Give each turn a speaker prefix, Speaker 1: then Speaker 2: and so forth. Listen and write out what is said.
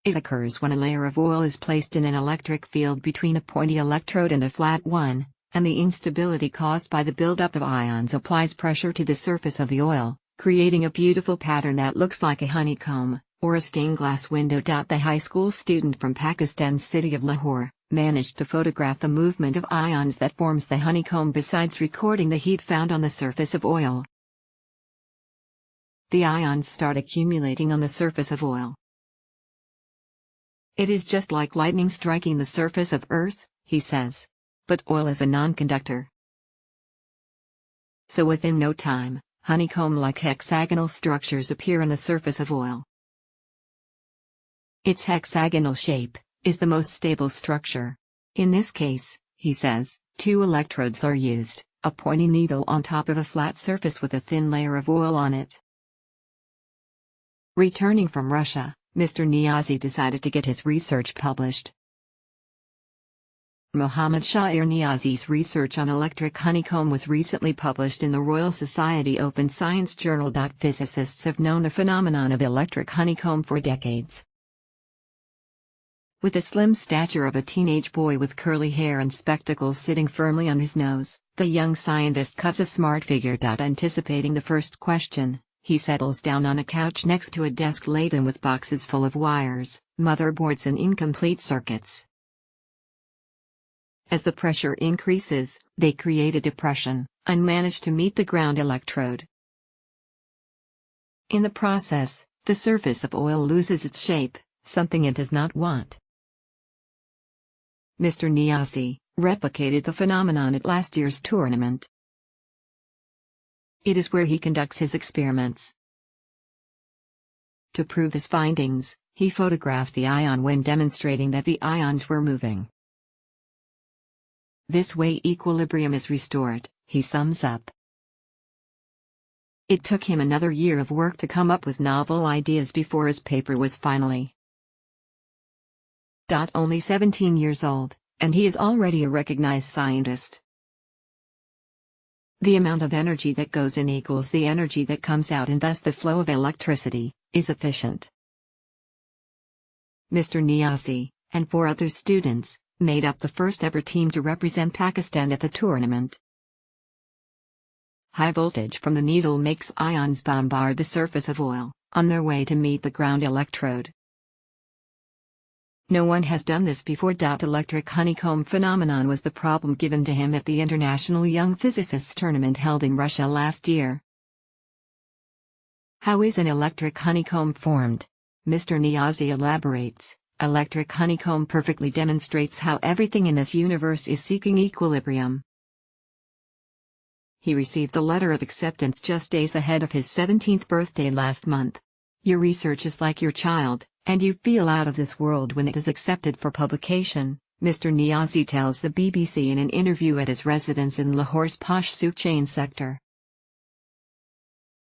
Speaker 1: It occurs when a layer of oil is placed in an electric field between a pointy electrode and a flat one, and the instability caused by the buildup of ions applies pressure to the surface of the oil, creating a beautiful pattern that looks like a honeycomb, or a stained glass window. The high school student from Pakistan's city of Lahore managed to photograph the movement of ions that forms the honeycomb besides recording the heat found on the surface of oil. The ions start accumulating on the surface of oil. It is just like lightning striking the surface of Earth, he says. But oil is a non-conductor. So within no time, honeycomb-like hexagonal structures appear on the surface of oil. Its hexagonal shape is the most stable structure. In this case, he says, 2 electrodes are used, a pointy needle on top of a flat surface with a thin layer of oil on it. Returning from Russia, Mr. Niazi decided to get his research published. Mohammad Shahir Niazi's research on electric honeycomb was recently published in the Royal Society Open Science Journal. Physicists have known the phenomenon of electric honeycomb for decades. With the slim stature of a teenage boy with curly hair and spectacles sitting firmly on his nose, the young scientist cuts a smart figure. Anticipating the first question, he settles down on a couch next to a desk laden with boxes full of wires, motherboards and incomplete circuits. As the pressure increases, they create a depression, and manage to meet the ground electrode. In the process, the surface of oil loses its shape, something it does not want. Mr. Niazi replicated the phenomenon at last year's tournament. It is where he conducts his experiments. To prove his findings, he photographed the ion when demonstrating that the ions were moving. This way equilibrium is restored, he sums up. It took him another year of work to come up with novel ideas before his paper was finally. Only 17 years old, and he is already a recognized scientist. The amount of energy that goes in equals the energy that comes out, and thus the flow of electricity is efficient. Mr. Niazi, and 4 other students, made up the first ever team to represent Pakistan at the tournament. High voltage from the needle makes ions bombard the surface of oil, on their way to meet the ground electrode. No one has done this before. Electric honeycomb phenomenon was the problem given to him at the International Young Physicists Tournament held in Russia last year. How is an electric honeycomb formed? Mr. Niazi elaborates. Electric honeycomb perfectly demonstrates how everything in this universe is seeking equilibrium. He received the letter of acceptance just days ahead of his 17th birthday last month. Your research is like your child, and you feel out of this world when it is accepted for publication, Mr. Niazi tells the BBC in an interview at his residence in Lahore's posh Sukhchain sector.